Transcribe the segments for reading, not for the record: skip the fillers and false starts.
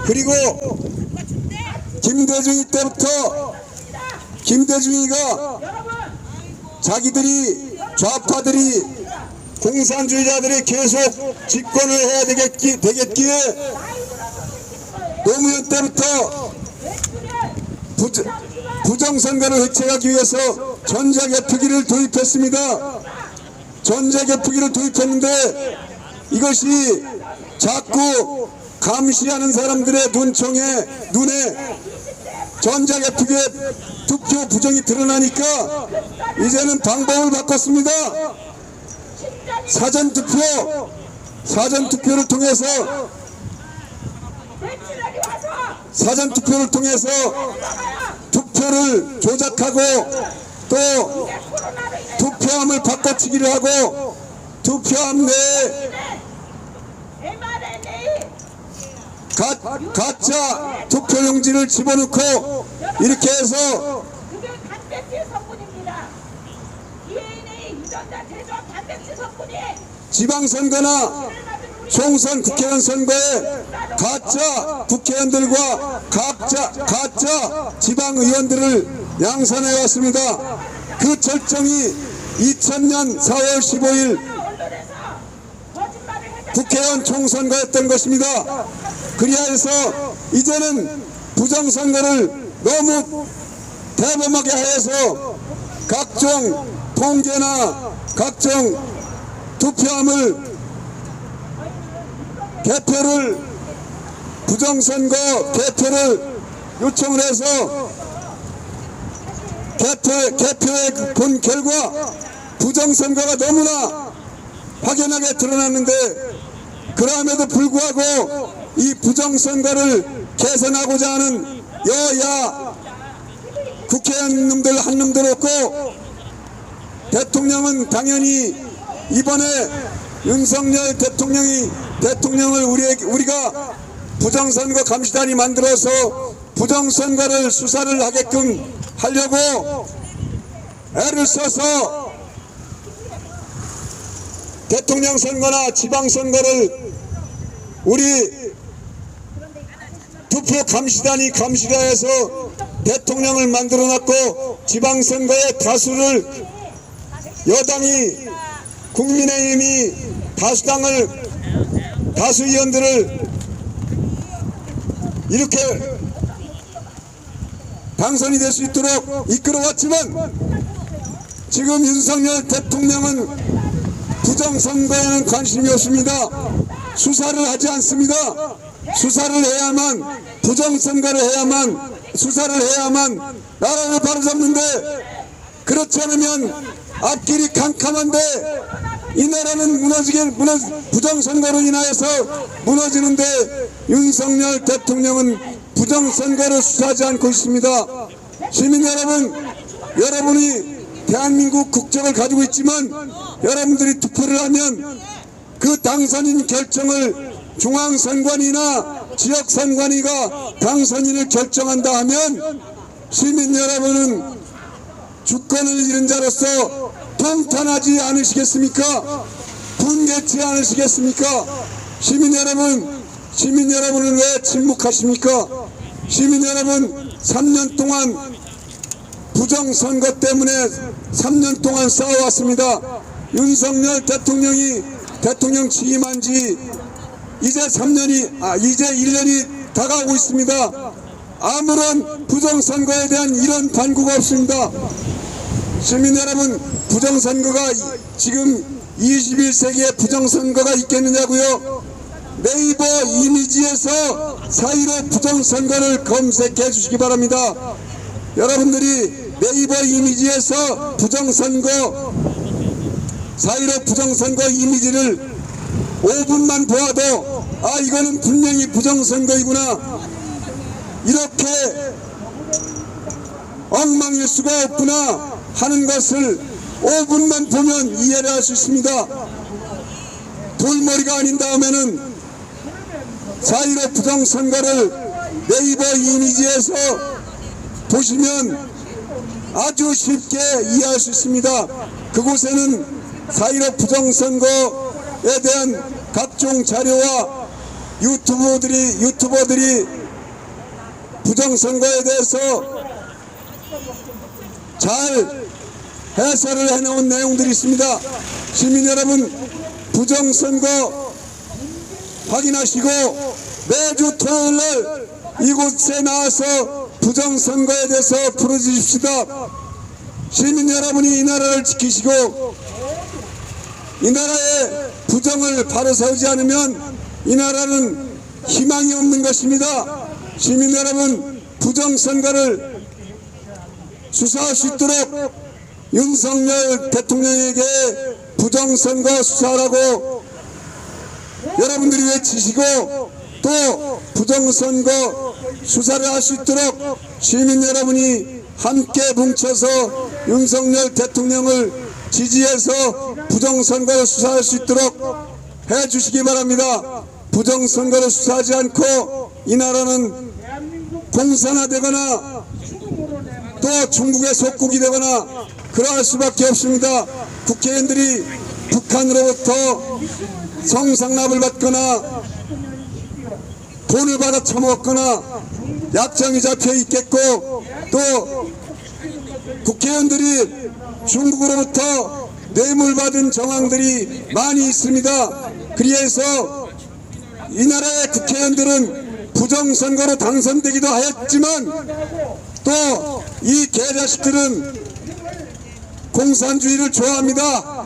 그리고 김대중이 때부터 김대중이가 자기들이 좌파들이 공산주의자들이 계속 집권을 해야 되겠기에 노무현 때부터 부정선거를 획책하기 위해서 전자개표기를 도입했습니다. 전자개표기를 도입했는데 이것이 자꾸 감시하는 사람들의 눈에 전자개표기에 투표 부정이 드러나니까 이제는 방법을 바꿨습니다. 사전투표를 통해서 투표를 조작하고 또 투표함을 바꿔치기를 하고 투표함 내에 가짜 투표용지를 집어넣고 이렇게 해서 그게 단백질 성분입니다. DNA 유전자 제조한 단백질 성분이 지방선거나 총선 국회의원 선거에 가짜 국회의원들과 가짜 지방의원들을 양산해 왔습니다. 그 절정이 2000년 4월 15일 국회의원 총선거였던 것입니다. 그리하여서 이제는 부정선거를 너무 대범하게 해서 각종 통계나 각종 투표함을 부정선거 개표를 요청을 해서 개표에 본 결과 부정선거가 너무나 확연하게 드러났는데 그럼에도 불구하고 이 부정선거를 개선하고자 하는 여야 국회의원님들 한 놈도 없고 대통령은 당연히 이번에 윤석열 대통령을 우리가 부정선거 감시단이 만들어서 부정선거를 수사를 하게끔 하려고 애를 써서 대통령 선거나 지방선거를 우리 투표 감시단이 감시다해서 대통령을 만들어놨고 지방선거의 다수를 여당이 국민의힘이 다수 의원들을 이렇게 당선이 될 수 있도록 이끌어왔지만 지금 윤석열 대통령은 부정선거에는 관심이 없습니다. 수사를 하지 않습니다. 수사를 해야만 부정선거를 해야만 수사를 해야만 나라를 바로잡는데 그렇지 않으면 앞길이 캄캄한데 이 나라는 부정선거로 인하여서 무너지는데 윤석열 대통령은 부정선거를 수사하지 않고 있습니다. 시민 여러분, 여러분이 대한민국 국적을 가지고 있지만 여러분들이 투표를 하면 그 당선인 결정을 중앙선관위나 지역선관위가 당선인을 결정한다 하면 시민 여러분은 주권을 잃은 자로서 통탄하지 않으시겠습니까? 분개치 않으시겠습니까? 시민 여러분은 왜 침묵하십니까? 시민 여러분 3년 동안 부정선거 때문에 3년 동안 싸워왔습니다. 윤석열 대통령이 대통령 취임한 지 이제 1년이 다가오고 있습니다. 아무런 부정선거에 대한 이런 반구가 없습니다. 시민 여러분, 부정선거가 지금 21세기에 부정선거가 있겠느냐고요? 네이버 이미지에서 4.15 부정선거를 검색해 주시기 바랍니다. 여러분들이 네이버 이미지에서 4.15 부정선거 이미지를 5분만 보아도 이거는 분명히 부정선거이구나, 이렇게 엉망일 수가 없구나 하는 것을 5분만 보면 이해를 할 수 있습니다. 돌머리가 아닌 다음에는 4.15 부정선거를 네이버 이미지에서 보시면 아주 쉽게 이해할 수 있습니다. 그곳에는 4.15 부정선거에 대한 각종 자료와 유튜버들이 부정선거에 대해서 잘 해설을 해놓은 내용들이 있습니다. 시민 여러분, 부정선거 확인하시고 매주 토요일날 이곳에 나와서 부정선거에 대해서 풀어주십시다. 시민 여러분이 이 나라를 지키시고 이 나라의 부정을 바로 세우지 않으면 이 나라는 희망이 없는 것입니다. 시민 여러분, 부정선거를 수사할 수 있도록 윤석열 대통령에게 부정선거 수사하라고 여러분들이 외치시고 또 부정선거 수사를 할 수 있도록 시민 여러분이 함께 뭉쳐서 윤석열 대통령을 지지해서 부정선거를 수사할 수 있도록 해주시기 바랍니다. 부정선거를 수사하지 않고 이 나라는 공산화되거나 또 중국의 속국이 되거나 그러할 수밖에 없습니다. 국회의원들이 북한으로부터 성상납을 받거나 돈을 받아 처먹거나 약정이 잡혀 있겠고 또 국회의원들이 중국으로부터 뇌물받은 정황들이 많이 있습니다. 그래서 이 나라의 국회의원들은 부정선거로 당선되기도 하였지만 또 이 개자식들은 공산주의를 좋아합니다.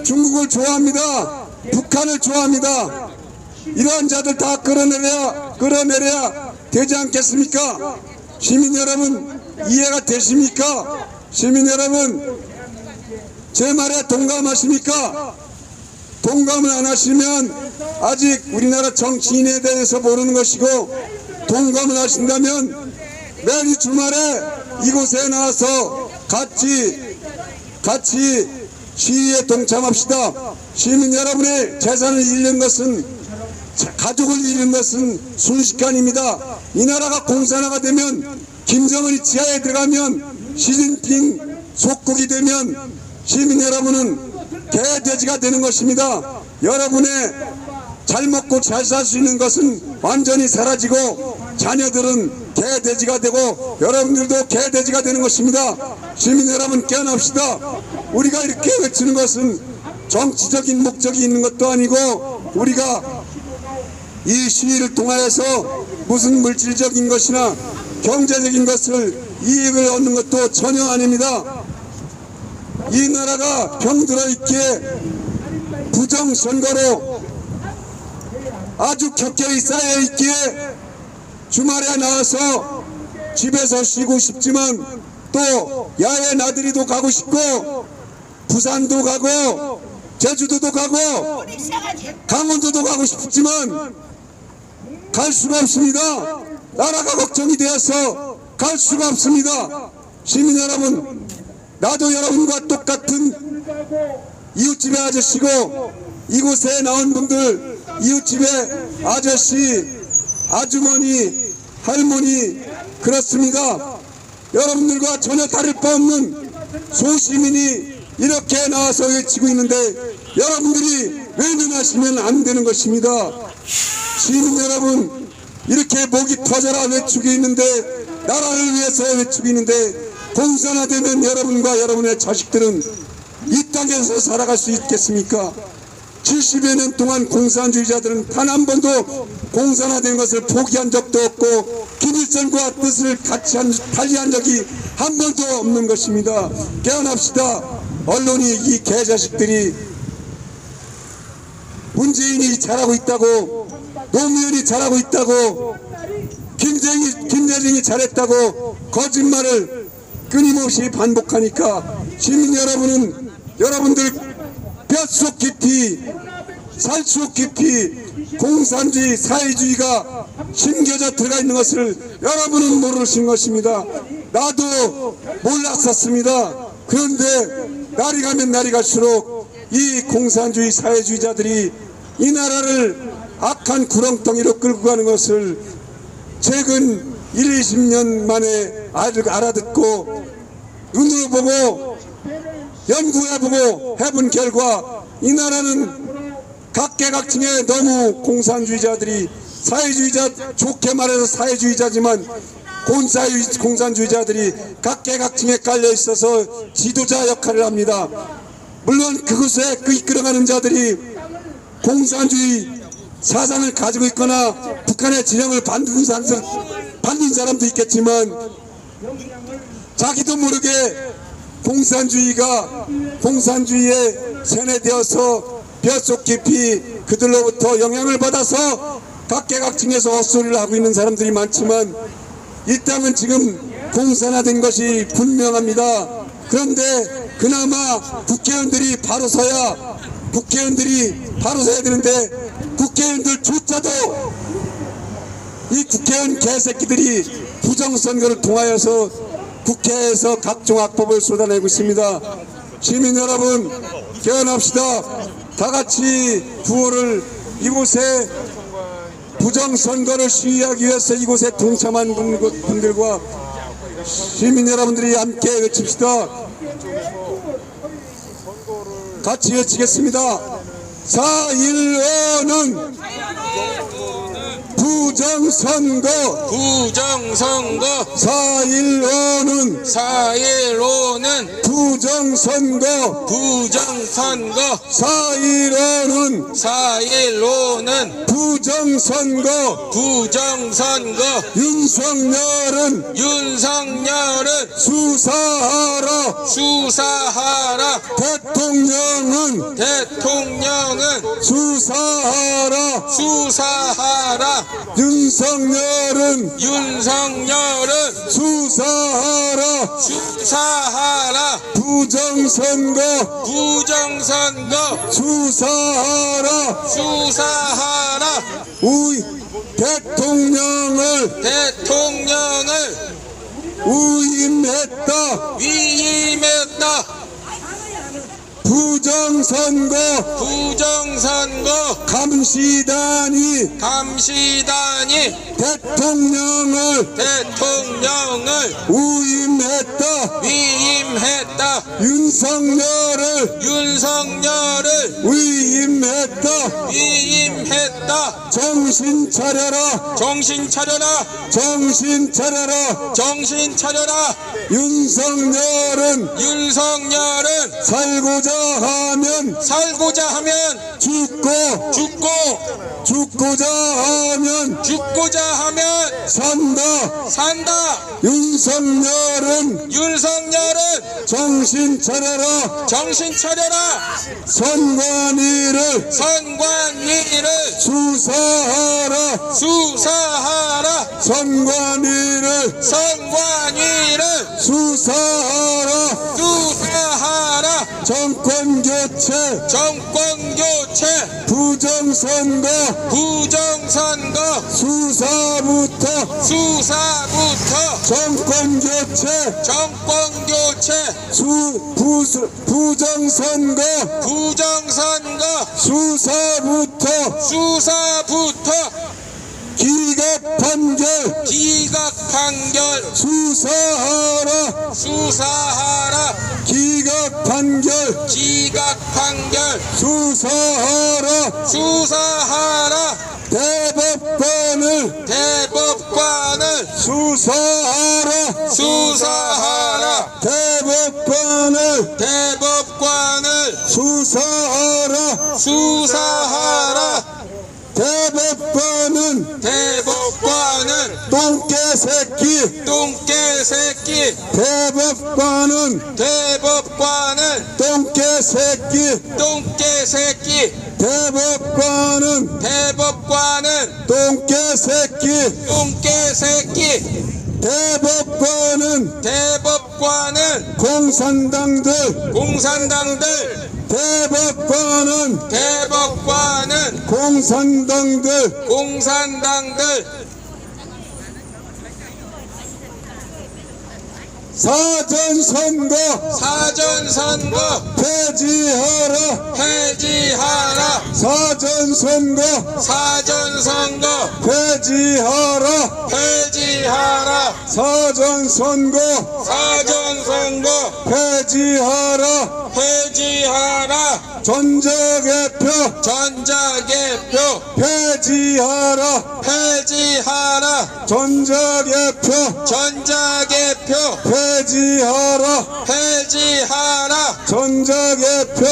중국을 좋아합니다. 북한을 좋아합니다. 이러한 자들 다 끌어내려야 되지 않겠습니까? 시민 여러분, 이해가 되십니까? 시민 여러분, 제 말에 동감하십니까? 동감을 안 하시면 아직 우리나라 정치인에 대해서 모르는 것이고, 동감을 하신다면 매주 주말에 이곳에 나와서 같이 시위에 동참합시다. 시민 여러분의 재산을 잃는 것은, 가족을 잃는 것은 순식간입니다. 이 나라가 공산화가 되면, 김정은이 지하에 들어가면, 시진핑 속국이 되면 시민 여러분은 개돼지가 되는 것입니다. 여러분의 잘 먹고 잘 살 수 있는 것은 완전히 사라지고 자녀들은 개돼지가 되고 여러분들도 개돼지가 되는 것입니다. 시민 여러분, 깨어납시다. 우리가 이렇게 외치는 것은 정치적인 목적이 있는 것도 아니고 우리가 이 시위를 통하여서 무슨 물질적인 것이나 경제적인 것을 이익을 얻는 것도 전혀 아닙니다. 이 나라가 병들어 있기에 부정선거로 아주 격결이 쌓여 있기에 주말에 나와서 집에서 쉬고 싶지만 또 야외 나들이도 가고 싶고 부산도 가고 제주도도 가고 강원도도 가고 싶지만 갈 수가 없습니다. 나라가 걱정이 되어서 갈 수가 없습니다. 시민 여러분, 나도 여러분과 똑같은 이웃집의 아저씨고 이곳에 나온 분들 이웃집의 아저씨, 아주머니, 할머니 그렇습니다. 여러분들과 전혀 다를 바 없는 소시민이 이렇게 나와서 외치고 있는데 여러분들이 외면하시면 안 되는 것입니다. 시민 여러분, 이렇게 목이 터져라 외치고 있는데, 나라를 위해서 외치고 있는데 공산화되면 여러분과 여러분의 자식들은 이 땅에서 살아갈 수 있겠습니까? 70여 년 동안 공산주의자들은 단 한 번도 공산화된 것을 포기한 적도 없고 김일성과 뜻을 달리한 적이 한 번도 없는 것입니다. 깨어납시다. 언론이 이 개자식들이 문재인이 잘하고 있다고, 노무현이 잘하고 있다고, 김대중이 잘했다고 거짓말을 끊임없이 반복하니까 시민 여러분은 여러분들 뼛속 깊이, 살속 깊이 공산주의, 사회주의가 심겨져 들어가 있는 것을 여러분은 모르신 것입니다. 나도 몰랐었습니다. 그런데 날이 가면 날이 갈수록 이 공산주의, 사회주의자들이 이 나라를 악한 구렁텅이로 끌고 가는 것을 최근 1, 20년 만에 알아듣고 눈으로 보고 연구해보고 해본 결과 이 나라는 각계각층에 너무 공산주의자들이 사회주의자, 좋게 말해서 사회주의자지만 공산주의자들이 각계각층에 깔려 있어서 지도자 역할을 합니다. 물론 그곳에 이끌어가는 자들이 공산주의 사상을 가지고 있거나 북한의 진영을 받는 사람도 있겠지만 자기도 모르게 공산주의에 세뇌되어서 뼛속 깊이 그들로부터 영향을 받아서 각계각층에서 헛소리를 하고 있는 사람들이 많지만 이 땅은 지금 공산화된 것이 분명합니다. 그런데 그나마 국회의원들이 바로 서야 되는데 국회의원들조차도 이 국회의원 개새끼들이 부정선거를 통하여서 국회에서 각종 악법을 쏟아내고 있습니다. 시민 여러분, 깨어납시다. 다같이 9월을 이곳에 부정선거를 시위하기 위해서 이곳에 동참한 분들과 시민 여러분들이 함께 외칩시다. 같이 외치겠습니다. 4.15는 부정선거 4.15는 부정선거 4.15는 부정선거 윤석열은 수사하라 대통령은 수사하라 윤석열은 수사하라 부정선거 수사하라 우리 대통령을 위임했다 부정선거 감시단이 대통령을 위임했다 윤석열을 위임했다 정신 차려라 윤석열은 살고자 하면 죽고자 하면 산다 윤석열은 정신 차려라 선관위를 수사하라 선관위를 수사하라 정권 교체 부정선거 수사부터 정권 교체 부정선거 수사부터 기각 판결 수사하라 기각 판결 수사하라 대법관을 수사하라 대법관을 수사하라 대법관은 똥개새끼 대법관은 똥개새끼 대법관은 똥개새끼 대법관은 공산당들 대법관은 공산당들 사전선거 폐지하라 사전선거 폐지하라 사전선거 폐지하라. 전자개표 폐지하라. 전자개표 폐지하라. 전자개표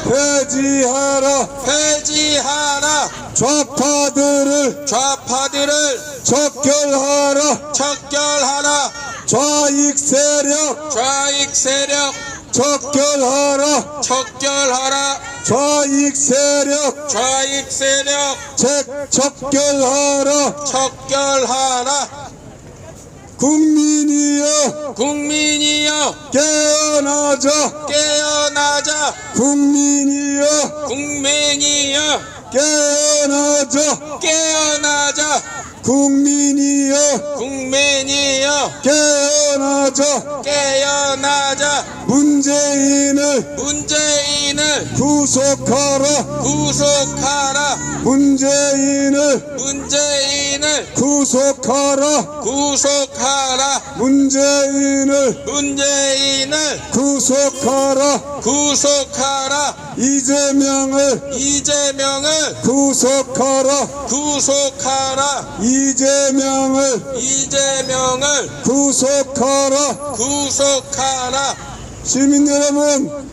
폐지하라. 좌파들을 척결하라. 좌익 세력 척결하라. 좌익 세력 척결하라. 국민이여 깨어나자. 국민이여 깨어나자. 국민이여 깨어나자. 문재인을 구속하라. 문재인을 구속하라. 문재인을 구속하라. 이재명을 구속하라. 이재명을 구속하라. 시민 여러분,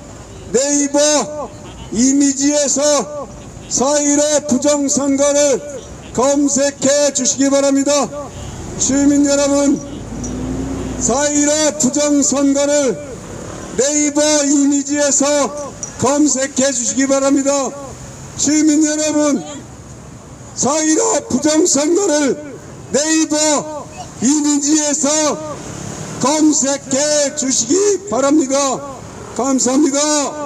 네이버 이미지에서 4.15 부정선거를 검색해 주시기 바랍니다. 시민 여러분, 4.15 부정선거를 네이버 이미지에서 검색해 주시기 바랍니다. 시민 여러분, 4.15 부정선거를 네이버 이미지에서 검색해 주시기 바랍니다. 감사합니다.